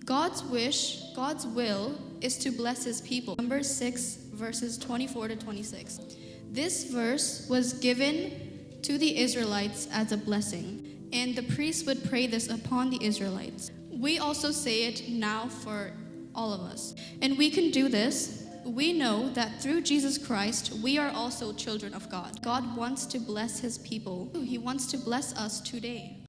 God's wish, God's will is to bless his people. Numbers 6 verses 24 to 26. This verse was given to the Israelites as a blessing, and the priests would pray this upon the Israelites. We also say it now for all of us. And we can do this. We know that through Jesus Christ, we are also children of God. God wants to bless his people. He wants to bless us today.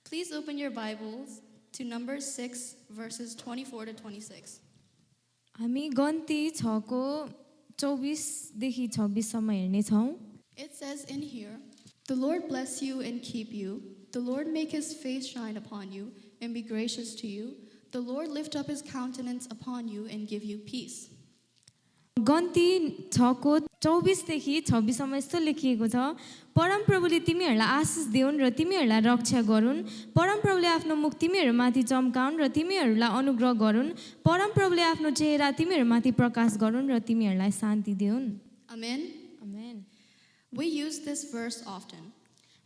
Please open your Bibles to Numbers 6 verses 24 to 26. हामी गन्ती 6 को 24 देखि 26 सम्म हेर्ने छौं. It says in here, "The Lord bless you and keep you. The Lord make his face shine upon you and be gracious to you. The Lord lift up his countenance upon you and give you peace." गन्ती 6 को 24 देखि 26 सम्म यस्तो लेखिएको छ, परमप्रभुले तिमीहरूलाई आशिष देउन् र तिमीहरूलाई रक्षा गरून्. परमप्रभुले आफ्नो मुख तिमीहरूमाथि चम्काउन् र तिमीहरूलाई अनुग्रह गरून्. परमप्रभुले आफ्नो चेहरा तिमीहरूमाथि प्रकाश गरून् र तिमीहरूलाई शान्ति देउन्. Amen. Amen. We use this verse often.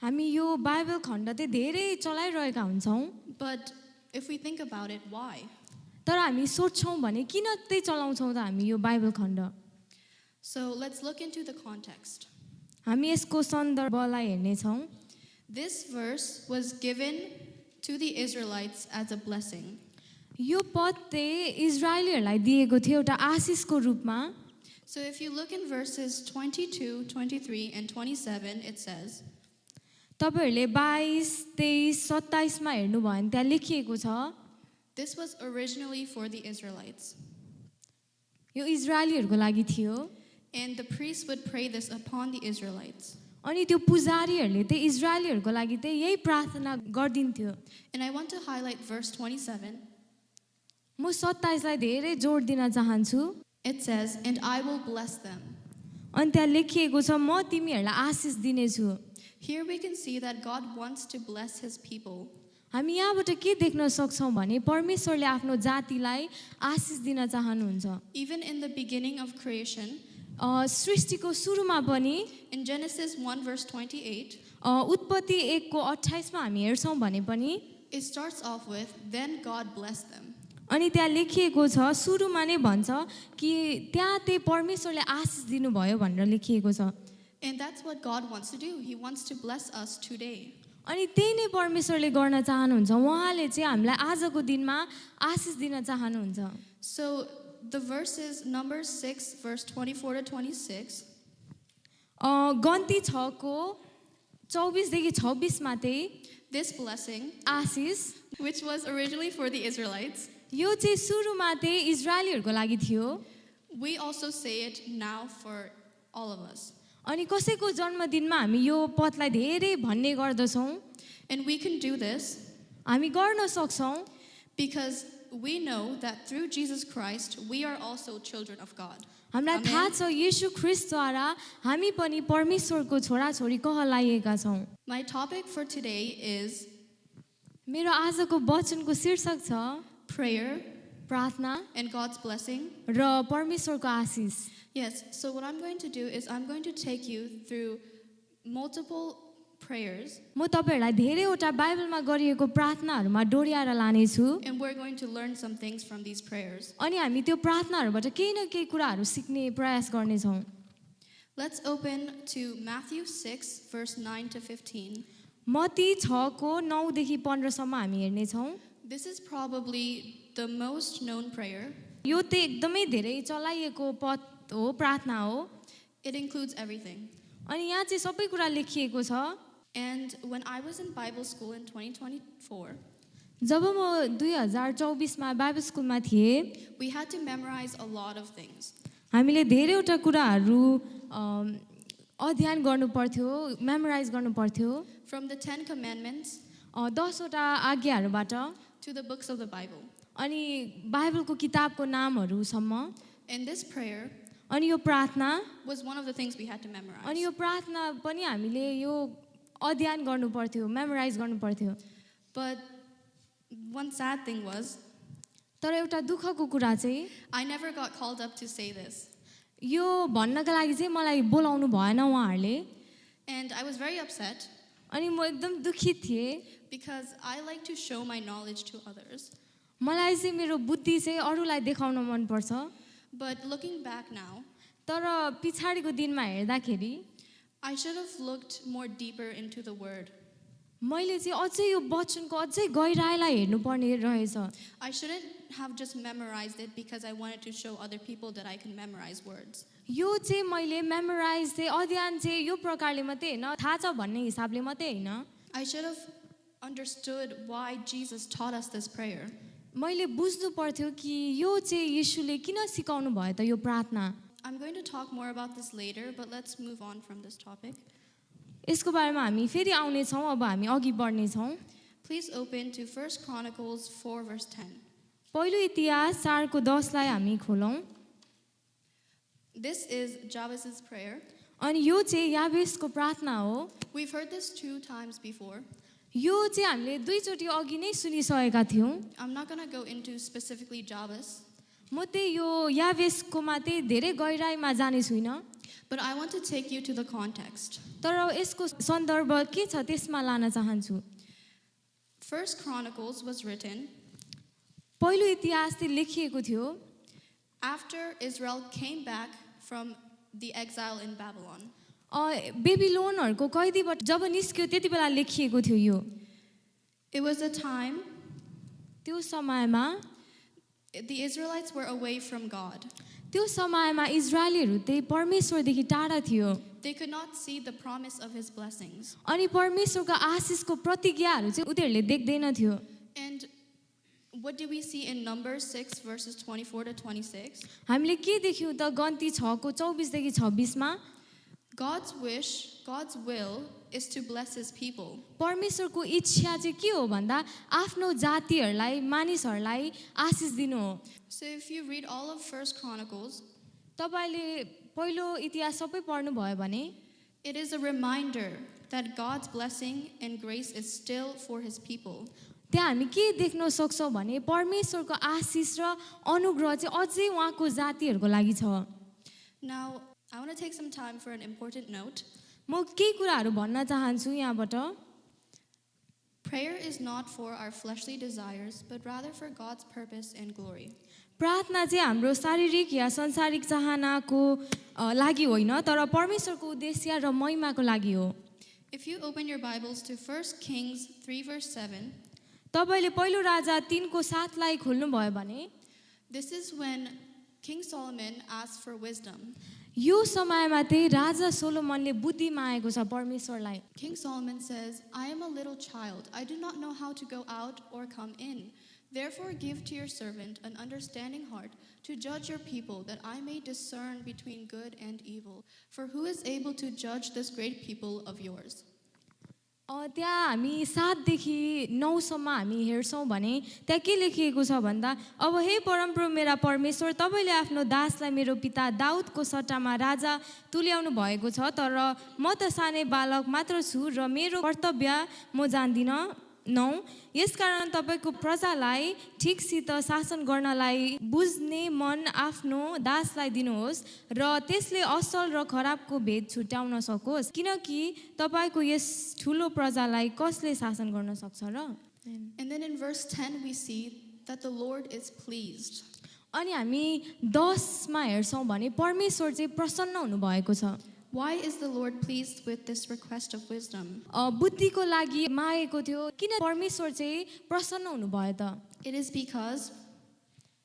हामी यो बाइबल खण्ड चाहिँ धेरै चलाइरहेका हुन्छौं. But if we think about it, why? तर हामी सोच्छौं भने किन त्यही चलाउँछौं त हामी यो बाइबल खण्ड. So let's look into the context. हामी यसको सन्दर्भलाई हेर्ने छौं. This verse was given to the Israelites as a blessing. यो पद चाहिँ इजरायलीहरूलाई दिएको थियो एउटा आशिषको रूपमा. So if you look in verses 22, 23 and 27, it says, तपाईहरुले 22, 23, 27 मा हेर्नु भयो भने त्यहाँ लेखिएको छ, this was originally for the Israelites. यो इजरायलीहरूको लागि थियो. And the priests would pray this upon the Israelites. अनि त्यो पुजारीहरूले चाहिँ इजरायलीहरूको लागि चाहिँ यही प्रार्थना गर्दिन्थ्यो. And I want to highlight verse 27. म 27 लाई धेरै जोड दिन चाहन्छु. It says, "And I will bless them." अनि त्यहाँ लेखिएको छ, म तिमीहरूलाई आशिष दिनेछु. Here we can see that God wants to bless his people. हामी यहाँबाट के देख्न सक्छौं भने परमेश्वरले आफ्नो जातिलाई आशिष दिन चाहनुहुन्छ. Even in the beginning of creation, सृष्टिको सुरुमा पनि in Genesis 1 verse 28, उत्पत्ति 1 को 28 मा हामी हेर्छौं भने पनि it starts off with, "Then God blessed them." अनि त्यहाँ लेखिएको छ, सुरुमा नै भन्छ कि त्यहाँ त्यही परमेश्वरले आशिष दिनुभयो भनेर लेखिएको छ. And that's what God wants to do. He wants to bless us today. अनि त्यही नै परमेश्वरले गर्न चाहनुहुन्छ. उहाँले चाहिँ हामीलाई आजको दिनमा आशिष दिन चाहनुहुन्छ. So the verses Numbers 6 verse 24 to 26. गन्ती 6 को 24 देखि 26 मा चाहिँ This blessing, Ashish, which was originally for the Israelites, यो चाहिँ सुरुमा चाहिँ इजरायलीहरूको लागि थियो. we also say it now for all of us. अनि कसैको जन्मदिनमा हामी यो पदलाई धेरै भन्ने गर्दछौं. And we can do this हामी गर्न सक्छौं because we know that through Jesus Christ we are also children of God. हामीलाई थाहा छ येशू ख्रीष्टद्वारा हामी पनि परमेश्वरको छोराछोरी कहलाइएका छौं. My topic for today is मेरो आजको वचनको शीर्षक छ prayer प्रार्थना and God's blessing. र परमेश्वरको आशिष. Yes, so what I'm going to do is I'm going to take you through multiple prayers. म तपाईहरुलाई धेरैवटा बाइबलमा गरिएको प्रार्थनाहरुमा डोर्याएर लाने छु. And we're going to learn some things from these prayers. अनि हामी त्यो प्रार्थनाहरुबाट केही न केही कुराहरु सिक्ने प्रयास गर्ने छौं. Let's open to Matthew 6 verse 9 to 15. Matthew 6 को 9 देखि 15 सम्म हामी हेर्ने छौं. This is probably the most known prayer. यो त एकदमै धेरै चलाइएको पद हो, प्रार्थना हो. It includes everything. अनि यहाँ चाहिँ सबै कुरा लेखिएको छ. And when I was in Bible school in 2024, जब म 2024 मा बाइबल स्कुलमा थिए, we had to memorize a lot of things. हामीले धेरैवटा कुराहरु अध्ययन गर्नु पर्थ्यो, मेमोराइज गर्नु पर्थ्यो. From the 10 commandments 10 वटा आज्ञाहरुबाट to the books of the Bible. अनि बाइबलको किताबको नामहरुसम्म. And this prayer अनि यो प्रार्थना, was one of the things we had to memorize. अनि यो प्रार्थना पनि हामीले यो अध्ययन गर्नु पर्थ्यो, मेमोराइज गर्नु पर्थ्यो. But one sad thing was, तर एउटा दुःखको कुरा चाहिँ I never got called up to say this. यो भन्नका लागि चाहिँ मलाई बोलाउनु भएन उहाँहरूले. And I was very upset अनि म एकदम दुखित थिएँ because I like to show my knowledge to others. मलाई चाहिँ मेरो बुद्धि चाहिँ अरूलाई देखाउन मन पर्छ But looking back now, तर पछाडिको दिनमा हेर्दाखेरि I should have looked more deeper into the word. मैले चाहिँ अझै यो वचनको अझै गहिराईलाई हेर्नुपर्ने रहेछ I shouldn't have just memorized it because I wanted to show other people that I can memorize words. यो चाहिँ मैले मेमोराइज चाहिँ अध्ययन चाहिँ यो प्रकारले मात्रै होइन थाहा छ भन्ने हिसाबले मात्रै होइन I should have understood why Jesus taught us this prayer. मैले बुझ्नु पर्थ्यो कि यो चाहिँ येशूले किन सिकाउनु भयो त यो प्रार्थना I'm going to talk more about this later, but let's move on from this topic. यसको बारेमा हामी फेरि आउने छौँ अब हामी अघि बढ्ने छौँ Please open to 1 Chronicles 4 verse 10. पहिलो इतिहास 4 को 10 लाई हामी खोलौँ This is Jabez's prayer. अनि यो चाहिँ याबेसको प्रार्थना हो We've heard this 2 times before. यो चाहिँ हामीले दुईचोटि अघि नै सुनिसकेका थियौँ I'm not going to go into specifically Jabez, म चाहिँ यो याबेसको मात्रै धेरै गहिराईमा जाने छुइनँ but I want to take you to the context. तर यसको सन्दर्भ के छ त्यसमा लान चाहन्छु 1 Chronicles was written पहिलो इतिहास चाहिँ लेखिएको थियो after Israel came back from the exile in Babylon. बेबिलोनहरूको कैदीबाट जब निस्क्यो त्यति बेला लेखिएको थियो यो It was a time त्यो समयमा the Israelites were away from God. त्यो समयमा इजरायलीहरू चाहिँ परमेश्वरदेखि टाढा थियो They could not see the promise of his blessings. अनि परमेश्वरको आशिषको प्रतिज्ञाहरू चाहिँ उनीहरूले देख्दैन थियो And what do we see in Numbers 6 verses 24 to 26? हामीले के देख्यौँ त गन्ती 6 को 24 देखि 26 मा God's wish, God's will is to bless his people. परमेश्वरको इच्छा चाहिँ के हो भन्दा आफ्नो जातिहरूलाई मानिसहरूलाई आशिष दिनु हो So if you read all of 1 Chronicles, तपाईले पहिलो इतिहास सबै पढ्नु भयो भने it is a reminder that God's blessing and grace is still for his people. त्यहाँ हामी के देख्न सक्छौँ भने परमेश्वरको आशिष र अनुग्रह चाहिँ अझै उहाँको जातिहरूको लागि छ Now, I want to take some time for an important note. म केही कुराहरू भन्न चाहन्छु यहाँबाट Prayer is not for our fleshly desires, but rather for God's purpose and glory. प्रार्थना चाहिँ हाम्रो शारीरिक या संसारिक चाहनाको लागि होइन तर परमेश्वरको उद्देश्य र महिमाको लागि हो If you open your Bibles to 1 Kings 3 verse 7, तपाईले पहिलो राजा 3 को 7 लाई खोल्नु भयो भने this is when King Solomon asked for wisdom. यो समयमा चाहिँ राजा सोलोमनले बुद्धि मागेको छ परमेश्वरलाई King Solomon says, I am a little child. I do not know how to go out or come in. Therefore give to your servant an understanding heart to judge your people, that I may discern between good and evil. For who is able to judge this great people of yours? त्यहाँ हामी 7 देखि 9 सम्म हामी हेर्छौँ भने त्यहाँ के लेखिएको छ भन्दा अब हे परमप्रभु मेरा परमेश्वर तपाईले आफ्नो दासलाई मेरो पिता दाउदको सट्टामा राजा तुल्याउनु भएको छ तर म त सानै बालक मात्र छु र मेरो कर्तव्य म जान्दिन 9 यसकारण तपाईको प्रजालाई ठीकसित शासन गर्नलाई बुझ्ने मन आफ्नो दासलाई दिनुहोस् र त्यसले असल र खराबको भेद छुट्याउन सकोस् किनकि तपाईको यस ठुलो प्रजालाई कसले शासन गर्न सक्छ र And then in verse 10 we see that the Lord is pleased. अनि हामी 10 मा हेर्छौँ भने परमेश्वर चाहिँ प्रसन्न हुनु भएको छ Why is the Lord pleased with this request of wisdom? बुद्धिको लागि मागेको थियो किन परमेश्वर चाहिँ प्रसन्न हुनु भयो त It is because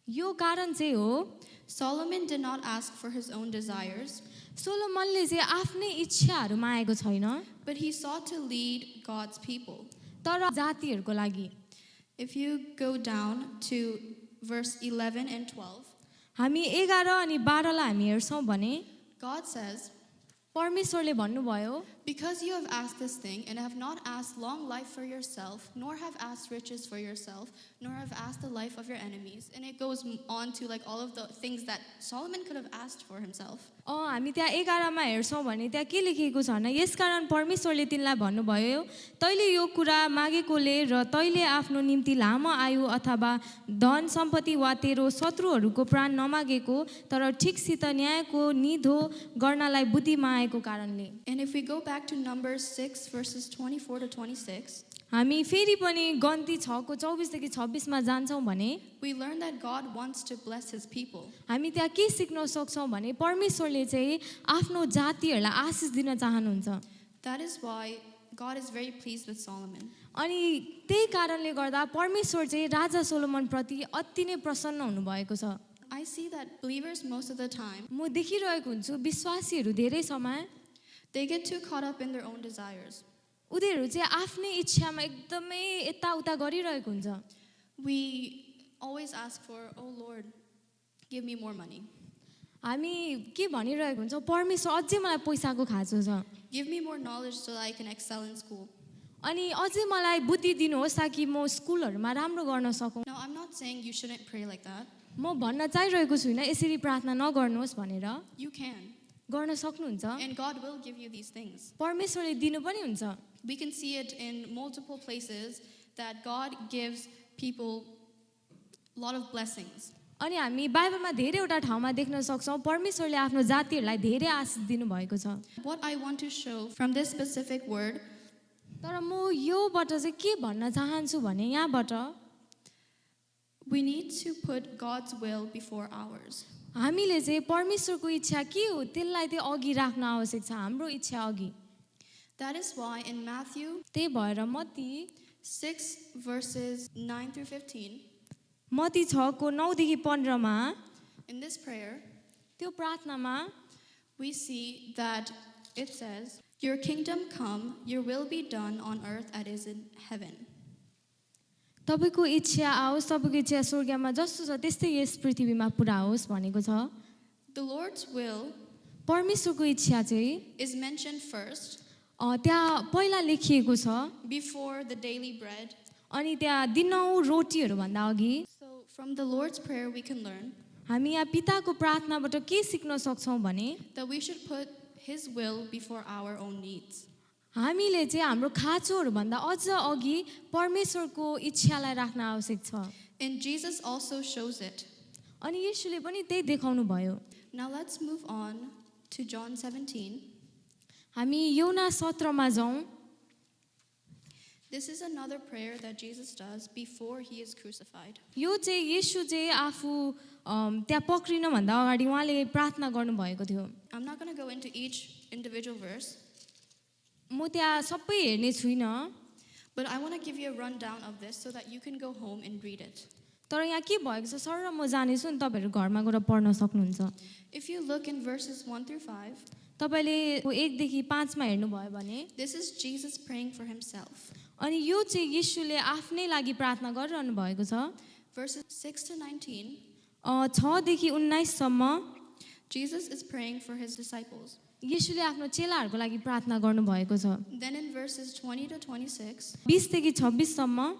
यो कारण चाहिँ हो Solomon did not ask for his own desires, सोलोमनले चाहिँ आफ्नै इच्छाहरू मागेको छैन but he sought to lead God's people. तर जातिहरूको लागि If you go down to verse 11 and 12, हामी 11 अनि 12 लाई हामी हेर्छौँ भने God says, परमेश्वरले भन्नुभयो because you have asked this thing and have not asked long life for yourself, nor have asked riches for yourself, nor have asked the life of your enemies. And it goes on to like all of the things that Solomon could have asked for himself. हामी त्यहाँ 11 मा हेर्छौँ भने त्यहाँ के लेखिएको छ भने यसकारण परमेश्वरले तिनलाई भन्नुभयो तैले यो कुरा मागेकोले र तैले आफ्नो निम्ति लामो आयु अथवा धन सम्पत्ति वा तेरो शत्रुहरूको प्राण नमागेको तर ठीकसित न्यायको निधो गर्नलाई बुद्धि मागेको कारणले And if we go back to Numbers 6 verses 24 to 26, हामी फेरि पनि गन्ती 6 को 24 देखि 26 मा जान्छौँ भने we learn that God wants to bless his people. हामी त्यहाँ के सिक्न सक्छौँ भने परमेश्वरले चाहिँ आफ्नो जातिहरूलाई आशिष दिन चाहनुहुन्छ That is why God is very pleased with Solomon. अनि त्यही कारणले गर्दा परमेश्वर चाहिँ राजा सोलोमन प्रति अति नै प्रसन्न हुनुभएको छ I see that believers most of the time, म देखिरहेको हुन्छु विश्वासीहरू धेरै समय they get too caught up in their own desires. उनीहरू चाहिँ आफ्नै इच्छामा एकदमै यताउता गरिरहेको हुन्छ We always ask for, oh Lord, give me more money. हामी के भनिरहेको हुन्छौँ परमेश्वर अझै मलाई पैसाको खाँचो छ Give me more knowledge so that I can excel in school. अनि अझै मलाई बुद्धि दिनुहोस् ताकि म स्कुलहरूमा राम्रो गर्न सकौँ Now, I'm not saying you shouldn't pray like that. म भन्न चाहिरहेको छुइनँ यसरी प्रार्थना नगर्नुहोस् भनेर You can. गर्न सक्नुहुन्छ And God will give you these things. परमेश्वरले दिनु पनि हुन्छ We can see it in multiple places that God gives people a lot of blessings. अनि हामी बाइबलमा धेरैवटा ठाउँमा देख्न सक्छौँ परमेश्वरले आफ्नो जातिहरूलाई धेरै आशिष दिनुभएको छ What I want to show from this specific word, तर म योबाट चाहिँ के भन्न चाहन्छु भने यहाँबाट we need to put God's will before ours. हामीले चाहिँ परमेश्वरको इच्छा के हो त्यसलाई चाहिँ अघि राख्न आवश्यक छ हाम्रो इच्छा अघि That is why in Matthew त्यही भएर मत्ती 6 verses 9 through 15, मत्ती 6 को 9 देखि 15 मा in this prayer, त्यो प्रार्थनामा we see that it says, your kingdom come, your will be done on earth as it is in heaven. तपाईको इच्छा आओस् तपाईको इच्छा स्वर्गमा जस्तो छ त्यस्तै यस पृथ्वीमा पुरा होस् भनेको छ The Lord's will परमेश्वरको इच्छा चाहिँ is mentioned first त्यहाँ पहिला लेखिएको छ before the daily bread. अनि त्यहाँ दिनौँ रोटीहरू भन्दा अघि So from the Lord's prayer we can learn हामी यहाँ पिताको प्रार्थनाबाट के सिक्न सक्छौँ भने that we should put his will before our own needs. हामीले चाहिँ हाम्रो खाँचोहरू भन्दा अझ अघि परमेश्वरको इच्छालाई राख्न आवश्यक छ And Jesus also shows it. अनि येशूले पनि त्यही देखाउनु भयो Now let's move on to John 17. हामी योना 17 मा जाउँ This is another prayer that Jesus does before he is crucified. यो चाहिँ येशू चाहिँ आफू त्यहाँ पक्रिन भन्दा अगाडि उहाँले प्रार्थना गर्नुभएको थियो I'm not going to go into each individual verse, म त्यहाँ सबै हेर्ने छुइनँ but I want to give you a rundown of this so that you can go home and read it. तर यहाँ के भएको छ सर म जानेछु नि तपाईँहरू घरमा गएर पढ्न सक्नुहुन्छ If you look in verses 1 through 5, तपाईँले 1 देखि 5 मा हेर्नुभयो भने this is Jesus praying for himself. अनि यो चाहिँ येशूले आफ्नै लागि प्रार्थना गरिरहनु भएको छ Verses 6 to 19, 6 देखि 19 सम्म Jesus is praying for his disciples. येशूले आफ्नो चेलाहरूको लागि प्रार्थना गर्नुभएको छ Then in verses 20 to 26, 20 देखि 26 सम्म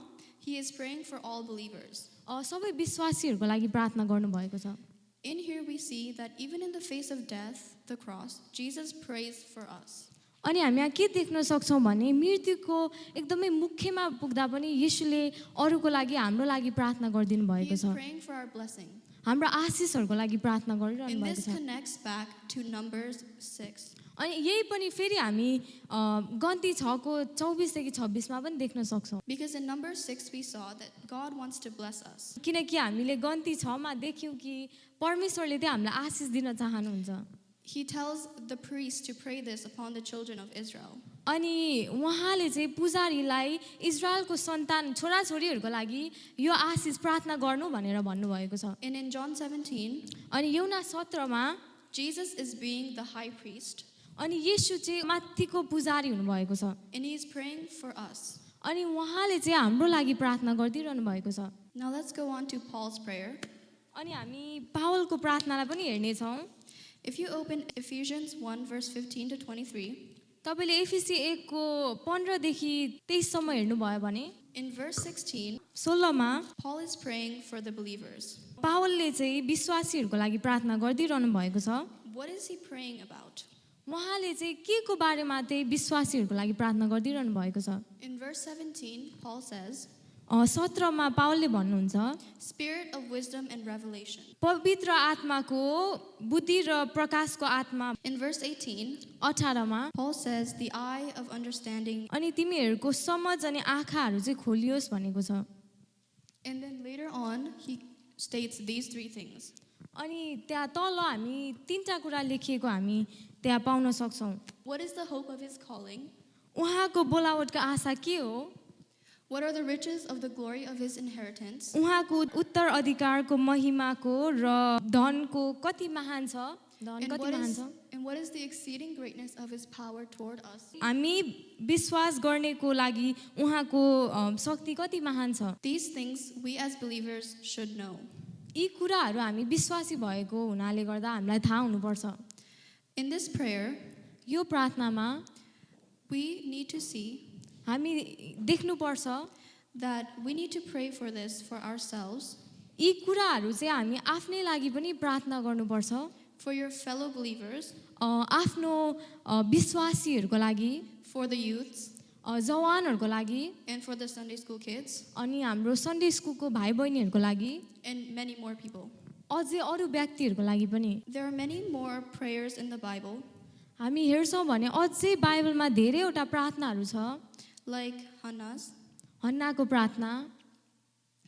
he is praying for all believers. सबै विश्वासीहरूको लागि प्रार्थना गर्नुभएको छ In here we see that even in the face of death, the cross, Jesus prays for us. अनि हामी यहाँ के देख्न सक्छौँ भने मृत्युको एकदमै मुख्यमा पुग्दा पनि येशूले अरूको लागि हाम्रो लागि प्रार्थना गरिदिनु He भएको is छ praying for our blessing. हाम्रो आशिषहरूको लागि प्रार्थना गरिरहनु And भएको this छ connects back to Numbers 6. अनि यही पनि फेरि हामी गन्ती 6 को 24 देखि 26 मा पनि देख्न सक्छौँ Because in Numbers 6 we saw that God wants to bless us. किनकि हामीले गन्ती 6 मा देख्यौँ कि परमेश्वरले चाहिँ हामीलाई आशिष दिन चाहनुहुन्छ He tells the priest to pray this upon the children of Israel. अनि उहाँले चाहिँ पुजारीलाई इजरायलको सन्तान छोराछोरीहरूको लागि यो आशिष प्रार्थना गर्नु भनेर भन्नुभएको छ And in John 17, अनि योना 17 मा Jesus is being the high priest अनि येशू चाहिँ माथिको पुजारी हुनुभएको छ and he is praying for us. अनि उहाँले चाहिँ हाम्रो लागि प्रार्थना गरिदिइरहनु भएको छ Now let's go on to Paul's prayer. अनि हामी पावलको प्रार्थनालाई पनि हेर्नेछौँ If you open Ephesians 1 verse 15 to 23, तपाईँले एफिसी 1 को 15 देखि 23 सम्म हेर्नुभयो भने in verse 16, 16 मा Paul is praying for the believers. पावलले चाहिँ विश्वासीहरूको लागि प्रार्थना गरिदिइरहनु भएको छ What is he praying about? उहाँले चाहिँ के को बारेमा चाहिँ विश्वासीहरूको लागि प्रार्थना गरिदिइरहनु भएको छ In verse 17, Paul says, 17 मा पावलले भन्नुहुन्छ Spirit of wisdom and revelation. पवित्र आत्माको बुद्धि र प्रकाशको आत्मा In verse 18, 18 मा Paul says, the eye of understanding. अनि तिमीहरूको समझ अनि आँखाहरू चाहिँ खोलियोस् भनेको छ And then later on, he states these three things. अनि त्यहाँ तल हामी तीनटा कुरा लेखिएको हामी त्यहाँ पाउन सक्छौँ What is the hope of his calling? उहाँको बोलावटको आशा के हो What are the riches of the glory of his inheritance? उहाँको उत्तर अधिकारको महिमाको र धनको कति महान छ धन And कति what महान is, छ and what is the exceeding greatness of his power toward us? हामी विश्वास गर्नेको लागि उहाँको शक्ति कति महान छ These things we as believers should know. यी कुराहरू हामी विश्वासी भएको हुनाले गर्दा हामीलाई थाहा हुनुपर्छ In this prayer, यो प्रार्थनामा we need to see हामी देख्नुपर्छ that we need to pray for this for ourselves, यी कुराहरू चाहिँ हामी आफ्नै लागि पनि प्रार्थना गर्नुपर्छ for your fellow believers, आफ्नो विश्वासीहरूको लागि for the youths, जवानहरूको लागि and for the Sunday school kids, अनि हाम्रो सन्डे स्कुलको भाइ बहिनीहरूको लागि and many more people. अझै अरू व्यक्तिहरूको लागि पनि There are many more prayers in the Bible, हामी हेर्छौँ भने अझै बाइबलमा धेरैवटा प्रार्थनाहरू छ like Hannah's, हन्नाको प्रार्थना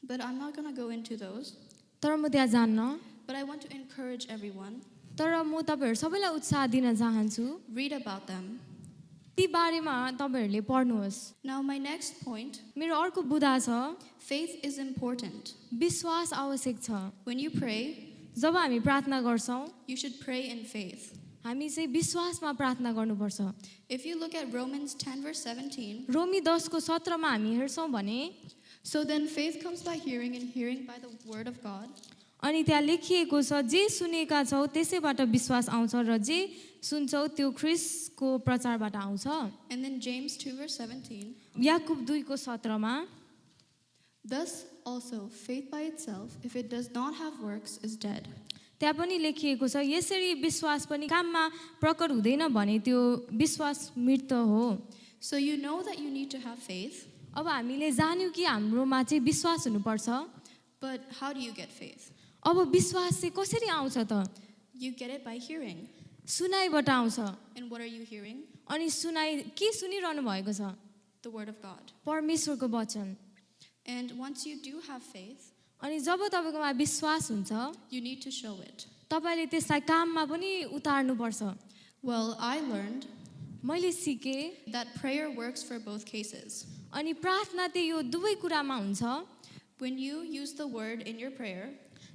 but I'm not going to go into those. तर म त्यहाँ जान्न But I want to encourage everyone, तर म तपाईँहरू सबैलाई उत्साह दिन चाहन्छु read about them. ती बारेमा तपाईँहरूले पढ्नुहोस् Now, my next point, मेरो अर्को बुदा छ faith is important. विश्वास आवश्यक छ When you pray, जब हामी प्रार्थना गर्छौँ you should pray in faith. हामी चाहिँ विश्वासमा प्रार्थना गर्नुपर्छ If you look at Romans 10, verse 17, रोमी 10 को 17 मा हामी हेर्छौँ भने so then faith comes by hearing, and hearing by the word of God. अनि त्यहाँ लेखिएको छ जे सुनेका छौ त्यसैबाट विश्वास आउँछ र जे सुन्छौ त्यो ख्रिस्टको प्रचारबाट आउँछ And then James 2, verse 17, Yakub 2 को 17 मा thus also faith by itself, if it does not have works, is dead. त्यहाँ पनि लेखिएको छ यसरी विश्वास पनि काममा प्रकट हुँदैन भने त्यो विश्वास मृत हो So you know that you need to have faith, अब हामीले जान्यौँ कि हाम्रोमा चाहिँ विश्वास हुनुपर्छ but how do you get faith? अब विश्वास चाहिँ कसरी आउँछ त You get it by hearing. सुनाइबाट आउँछ And what are you hearing? अनि सुनाइ के सुनिरहनु भएको छ The word of God. परमेश्वरको वचन And once you do have faith, अनि जब तपाईँकोमा विश्वास हुन्छ you need to show it. तपाईँले त्यसलाई काममा पनि उतार्नुपर्छ Well, I learned मैले सिकेँ that prayer works for both cases. अनि प्रार्थना चाहिँ यो दुवै कुरामा हुन्छ When you use the word in your prayer,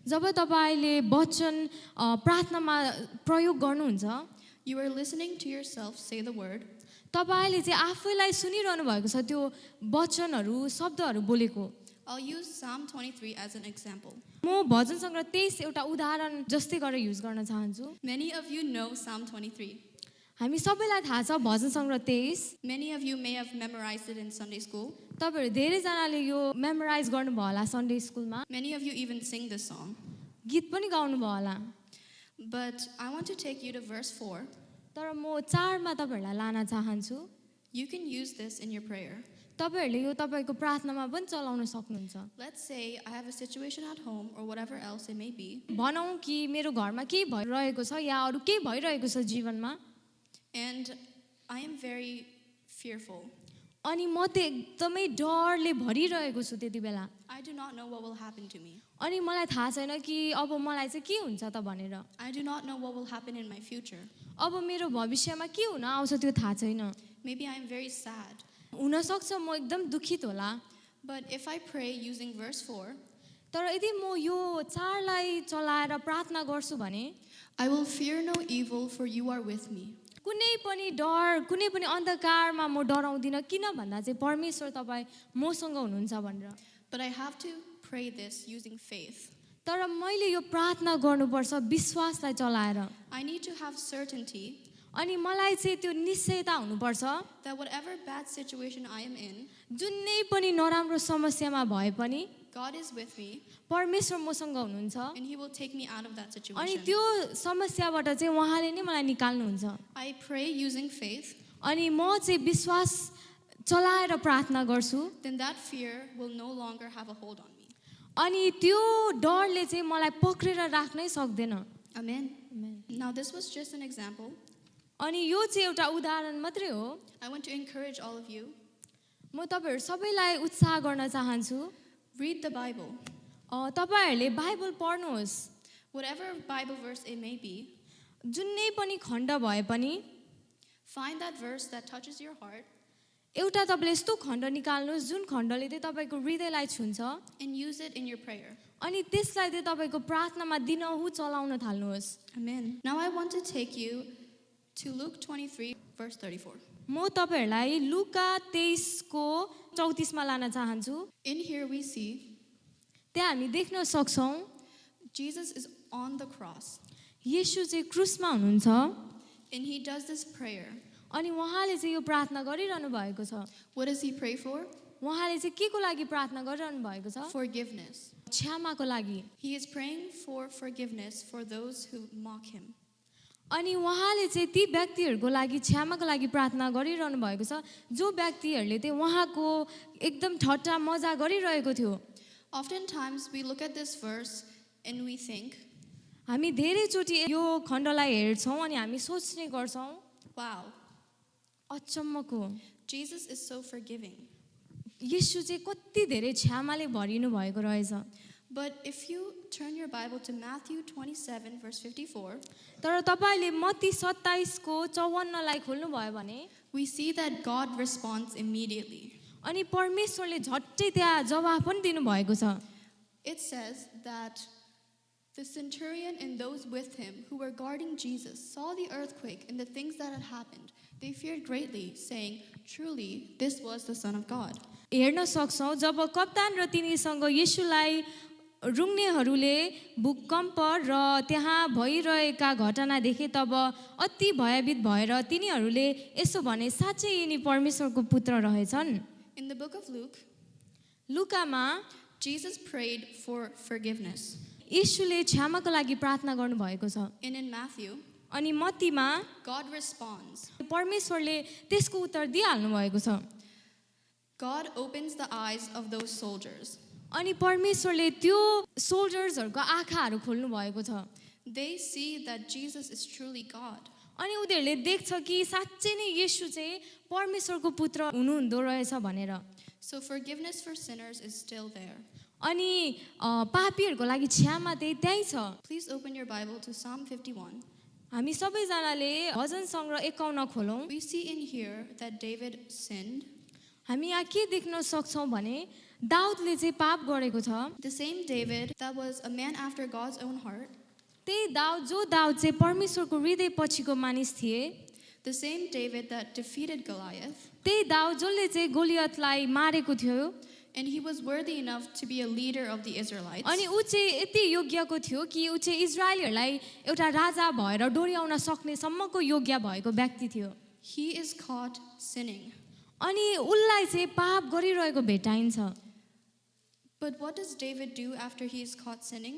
जब तपाईँले वचन प्रार्थनामा प्रयोग गर्नुहुन्छ you are listening to yourself say the word, तपाईँले चाहिँ आफैलाई सुनिरहनु भएको छ त्यो वचनहरू शब्दहरू बोलेको I'll use Psalm 23 as an example. म भजन सङ्ग्रह 23 एउटा उदाहरण जस्तै गरेर युज गर्न चाहन्छु Many of you know Psalm 23. हामी सबैलाई थाहा छ भजन सङ्ग्रह 23 Many of you may have memorized it in Sunday school. तपाईँहरू धेरैजनाले यो मेमोराइज गर्नुभयो होला सन्डे स्कुलमा Many of you even sing this song. गीत पनि गाउनुभयो होला But I want to take you to verse 4. तर म 4 मा तपाईँहरूलाई लान चाहन्छु You can use this in your prayer. तपाईँहरूले यो तपाईँको प्रार्थनामा पनि चलाउन सक्नुहुन्छ Let's say I have a situation at home or whatever else it may be, भनौँ कि मेरो घरमा केही भइरहेको छ या अरू केही भइरहेको छ जीवनमा and I am very fearful. अनि म त एकदमै डरले भरिरहेको छु त्यति बेला I do not know what will happen to me. अनि मलाई थाहा छैन कि अब मलाई चाहिँ के हुन्छ त भनेर I do not know what will happen in my future. अब मेरो भविष्यमा के हुन आउँछ त्यो थाहा छैन Maybe I am very sad. हुनसक्छ म एकदम दुखित होला But if I pray using verse 4, तर यदि म यो 4 लाई चलाएर प्रार्थना गर्छु भने I will fear no evil, for you are with me. कुनै पनि डर कुनै पनि अन्धकारमा म डराउँदिनँ किन भन्दा चाहिँ परमेश्वर तपाईँ मसँग हुनुहुन्छ भनेर But I have to pray this using faith. तर मैले यो प्रार्थना गर्नुपर्छ विश्वासलाई चलाएर I need to have certainty अनि मलाई चाहिँ त्यो निश्चयता हुनुपर्छ that whatever bad situation I am in, जुनै पनि नराम्रो समस्यामा भए पनि God is with me परमेश्वर मसँग हुनुहुन्छ and He will take me out of that अनि situation. त्यो समस्याबाट चाहिँ उहाँले नै मलाई निकाल्नुहुन्छ I pray using faith अनि म चाहिँ विश्वास चलाएर प्रार्थना गर्छु then that fear will no longer have a hold on me. अनि त्यो डरले चाहिँ मलाई पक्रेर राख्नै सक्दैन Amen. Now, this was just an example. अनि यो चाहिँ एउटा उदाहरण मात्रै हो I want to encourage all of you. म तपाईहरु सबैलाई उत्साह गर्न चाहन्छु Read the Bible. तपाईहरुले बाइबल पढ्नुहोस् Whatever Bible verse it may be, जुनै पनि खण्ड भए पनि find that verse that touches your heart एउटा तपाईले यस्तो खण्ड निकाल्नुहोस् जुन खण्डले चाहिँ तपाईको हृदयलाई छुन्छ and use it in your prayer. अनि त्यसलाई चाहिँ तपाईको प्रार्थनामा दिनहुँ चलाउन थाल्नुहोस् Amen. Now, I want to take you to Luke 23, verse 34. म तपाईहरुलाई लुका 23 को 34 मा लान चाहन्छु In here, we see त्यहाँ हामी देख्न सक्छौं Jesus is on the cross येशू चाहिँ क्रुसमा हुनुहुन्छ and he does this prayer. अनि उहाँले चाहिँ यो प्रार्थना गरिरहनु भएको छ What does he pray for? उहाँले चाहिँ के को लागि प्रार्थना गरिरहनु भएको छ Forgiveness. क्षमाको लागि He is praying for forgiveness for those who mock him. अनि उहाँले चाहिँ ती व्यक्तिहरुको लागि क्षमाको लागि प्रार्थना गरिरहनु भएको छ जो व्यक्तिहरुले चाहिँ उहाँको एकदम ठट्टा मजा गरिरहेको थियो Oftentimes, we look at this verse and we think, हामी धेरै चोटी यो खण्डलाई हेर्छौं अनि हामी सोच्ने गर्छौं wow, अचम्मको Jesus is so forgiving. येशू चाहिँ कति धेरै क्षमाले भरिनु भएको रहेछ But if you turn your Bible to Matthew 27, verse 54, तर तपाईले मत्ती 27 को 54 लाई खोल्नु भयो भने we see that God responds immediately. अनि परमेश्वरले झट्टै त्यहाँ जवाफ पनि दिनु भएको छ It says that the centurion and those with him who were guarding Jesus saw the earthquake and the things that had happened. They feared greatly, saying, truly, this was the Son of God. हेर्न सक्छौं जब कप्तान र तिनीसँग येशूलाई रुङ्नेहरूले भूकम्प र त्यहाँ भइरहेका घटना देखे तब अति भयभीत भएर तिनीहरूले यसो भने साच्चै यिनी परमेश्वरको पुत्र रहेछन् In the book of Luke, लुकामा Jesus prayed for forgiveness. येशूले क्षमाको लागि प्रार्थना गर्नु भएको छ And in Matthew, अनि मत्तीमा God responds. परमेश्वरले त्यसको उत्तर दिइहाल्नु भएको छ God opens the eyes of those soldiers. अनि परमेश्वरले त्यो सोल्जर्सहरुको आँखाहरु खोल्नु भएको छ They see that Jesus is truly God. अनि उनीहरूले देख्छ कि साच्चै नै येशू चाहिँ परमेश्वरको पुत्र हुनुहुँदो रहेछ भनेर So forgiveness for sinners is still there. अनि पापीहरुको लागि क्षमा त्यही छ Please open your Bible to Psalm 51. हामी सबैजनाले भजन संग्रह 51 खोलौं We see in here that David sinned. हामी यहाँ के देख्न सक्छौं भने दाउदले चाहिँ पाप गरेको छ The same David that was a man after God's own heart. त्यही दाउद जो दाउद चाहिँ परमेश्वरको हृदय पछिको मानिस थिए The same David that defeated Goliath. त्यही दाउद जसले चाहिँ गोलियतलाई मारेको थियो And he was worthy enough to be a leader of the Israelites. अनि ऊ चाहिँ यति योग्यको थियो कि ऊ चाहिँ इजरायलीहरुलाई एउटा राजा भएर डोर्याउन सक्ने सम्मको योग्य भएको व्यक्ति थियो He is caught sinning. अनि उलाई चाहिँ पाप गरिरहेको भेटाइन्छ But what does David do after he is caught sinning?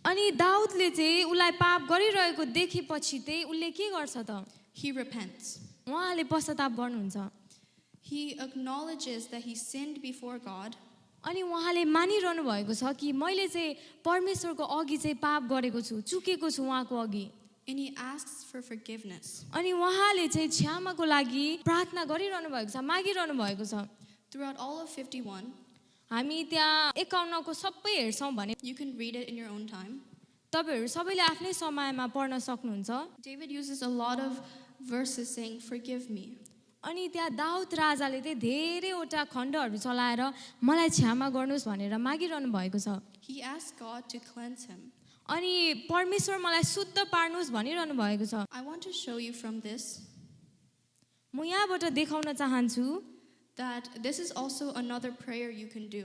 अनि दाउदले चाहिँ उलाई पाप गरिरहेको देखेपछि चाहिँ उले के गर्छ त He repents. उहाँले पश्चाताप गर्नुहुन्छ He acknowledges that he sinned before God. अनि उहाँले मानिरहनु भएको छ कि मैले चाहिँ परमेश्वरको अघि चाहिँ पाप गरेको छु चुकेको छु उहाँको अघि And he asks for forgiveness. अनि उहाँले चाहिँ क्षमाको लागि प्रार्थना गरिरहनु भएको छ मागिरहनु भएको छ Throughout all of 51, हामी त्यहाँ 51 को सबै हेर्छौं भने you can read it in your own time. तपाईहरु सबैले आफ्नै समयमा पढ्न सक्नुहुन्छ David uses a lot of verses saying, forgive me. अनि त्यहाँ दाउद राजाले चाहिँ धेरैवटा खण्डहरु चलाएर मलाई क्षमा गर्नुस् भनेर मागिरहनु भएको छ He asks God to cleanse him. अनि परमेश्वर मलाई शुद्ध पार्नुस् भनिरहनु भएको छ I want to show you from this म यहाँबाट देखाउन चाहन्छु that this is also another prayer you can do.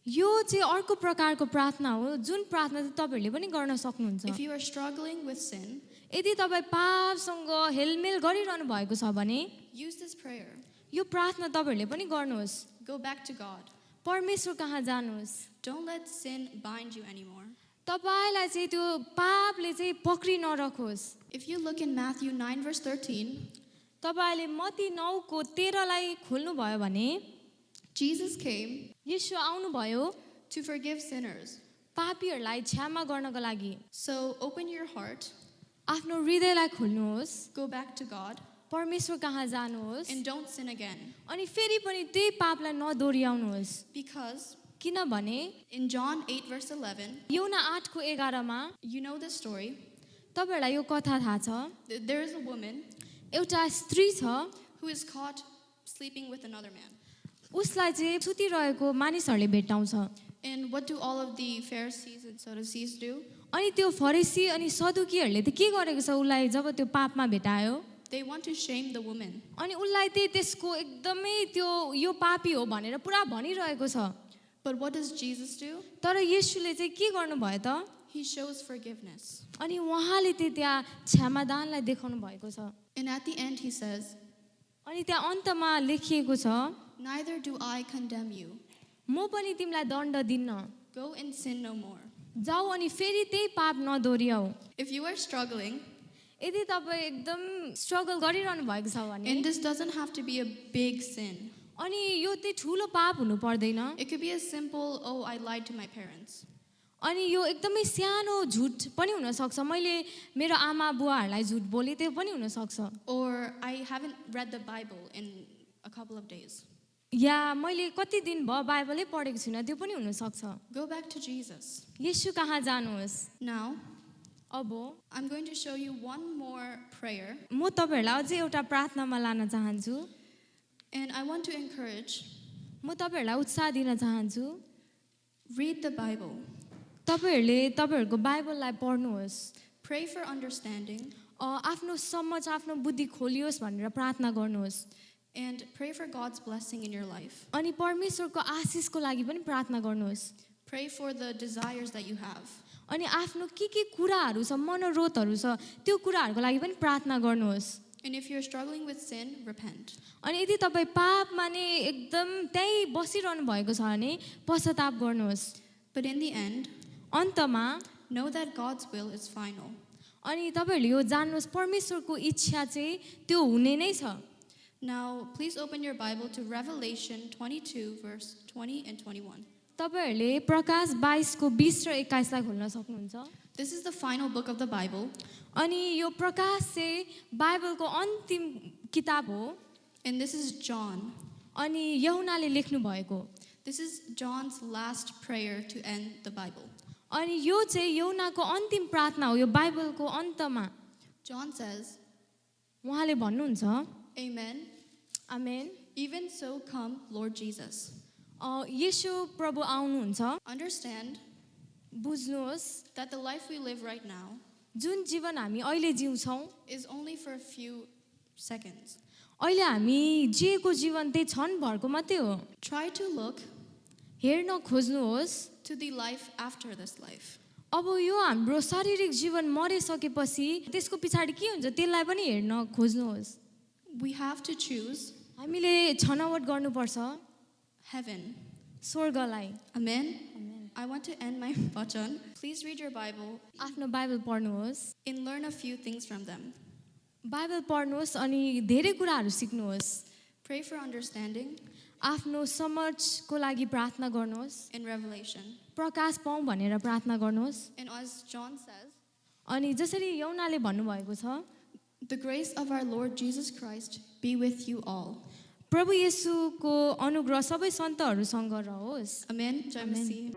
यो चाहिँ अर्को प्रकारको प्रार्थना हो जुन प्रार्थना चाहिँ तपाईहरुले पनि गर्न सक्नुहुन्छ If you are struggling with sin, यदि तपाई पापसँग हेलमेल गरिरहनु भएको छ भने use this prayer. यो प्रार्थना तपाईहरुले पनि गर्नुहोस् Go back to God. परमेश्वर कहाँ जानुहोस् Don't let sin bind you anymore. तपाईलाई चाहिँ त्यो पापले चाहिँ पक्रि नरखोस् If you look in Matthew 9, verse 13, तपाईले मत्ती 9 को 13 लाई खोल्नु भयो भने Jesus came येशू आउनु भयो to forgive sinners. पापीहरूलाई क्षमा गर्नको लागि So open your heart, आफ्नो हृदयलाई खोल्नुहोस् go back to God, परमेश्वर कहाँ जानुहोस् and don't sin again. अनि फेरि पनि त्यही पापलाई नदोहोऱ्याउनुहोस् Because किनभने in John 8, verse 11, यौना 8 को 11 मा you know the story. तपाईहरुलाई यो कथा थाहा छ There is a woman एउटा स्त्री छ who is caught sleeping with another man. उसलाई चाहिँ सुतिरहेको मानिसहरूले भेट्टाउँछ And what do all of the Pharisees and Sadducees do? अनि त्यो फरिसी अनि सदुकीहरूले त के गरेको छ उसलाई जब त्यो पापमा भेटायो They want to shame the woman. अनि उसलाई चाहिँ त्यसको एकदमै त्यो यो पापी हो भनेर पुरा भनिरहेको छ But what does Jesus do? तर येशूले चाहिँ के गर्नुभयो त He shows forgiveness. अनि उहाँले चाहिँ त्यहाँ क्षमादानलाई देखाउनु भएको छ And at the end, he says, अनि त्यहाँ अन्तमा लेखिएको छ neither do I condemn you. म पनि तिमीलाई दण्ड दिन्न Go and sin no more. जाऊ अनि फेरि त्यही पाप नदोहोऱ्याऊ If you are struggling, यदि तपाईँ एकदम स्ट्रगल गरिरहनु भएको छ भने and this doesn't have to be a big sin. अनि यो चाहिँ ठुलो पाप हुनु पर्दैन It could be as simple, oh, I lied to my parents. अनि यो एकदमै सानो झुट पनि हुन सक्छ मैले मेरो आमा बुवाहरूलाई झुट बोले त्यो पनि हुन सक्छ Or I haven't read the Bible in a couple of days. या मैले कति दिन भयो बाइबलै पढेको छुइनँ त्यो पनि हुन सक्छ Go back to Jesus. येशू कहाँ जानुहोस् Now, अब I'm going to show you one more prayer, म तपाईहरुलाई अझै एउटा प्रार्थनामा लान चाहन्छु and I want to encourage, म तपाईहरुलाई उत्साह दिन चाहन्छु read the Bible. तपाईहरुले तपाईहरुको बाइबललाई पढ्नुहोस् Pray for understanding, आफ्नो समझ आफ्नो बुद्धि खोलियोस् भनेर प्रार्थना गर्नुहोस् and pray for God's blessing in your life. अनि परमेश्वरको आशिषको लागि पनि प्रार्थना गर्नुहोस् Pray for the desires that you have. अनि आफ्नो के कुराहरू छ मनोरोधहरू छ त्यो कुराहरूको लागि पनि प्रार्थना गर्नुहोस् And if you're struggling with sin, repent. अनि यदि तपाईँ पापमा नै एकदम त्यही बसिरहनु भएको छ भने पश्चाताप गर्नुहोस् But in the end, अन्तमा know that God's will is final. अनि तपाईहरुले यो जान्नुहोस् परमेश्वरको इच्छा चाहिँ त्यो हुने नै छ Now, please open your Bible to Revelation 22, verse 20 and 21. तपाईहरुले प्रकाश 22 को 20 र 21 लाई खोल्न सक्नुहुन्छ This is the final book of the Bible, अनि यो प्रकाश चाहिँ बाइबलको अन्तिम किताब हो and this is John. अनि यूहन्नाले लेख्नु भएको This is John's last prayer to end the Bible. अनि यो चाहिँ यूहन्नाको अन्तिम प्रार्थना हो यो बाइबलको अन्तमा John says, उहाँले भन्नुहुन्छ Amen. आमेन Even so come, Lord Jesus. येशू प्रभु आउनुहुन्छ Understand बुझ्नुहोस् that the life we live right now जुन जीवन हामी अहिले जिउँछौँ is only for a few seconds. अहिले हामी जिएको जीवन त्यही क्षणभरको मात्रै हो Try to look हेर्न खोज्नुहोस् to the life after this life. अब यो हाम्रो शारीरिक जीवन मरिसकेपछि त्यसको पछाडि के हुन्छ त्यसलाई पनि हेर्न खोज्नुहोस् We have to choose हामीले छनौट गर्नुपर्छ heaven. स्वर्गलाई Amen. I want to end my vachan. Please read your Bible आफ्नो बाइबल पढ्नुहोस् and learn a few things from them. Bible पढ्नुहोस् अनि धेरै कुराहरू सिक्नुहोस् Pray for understanding आफ्नो समझको लागि प्रार्थना गर्नुहोस् in Revelation. प्रकाश पाऊँ भनेर प्रार्थना गर्नुहोस् And as John says, अनि जसरी यूहन्नाले भन्नुभएको छ the grace of our Lord Jesus Christ be with you all. प्रभु येशूको अनुग्रह सबै सन्तहरूसँग रहोस् Amen. Jai Masih.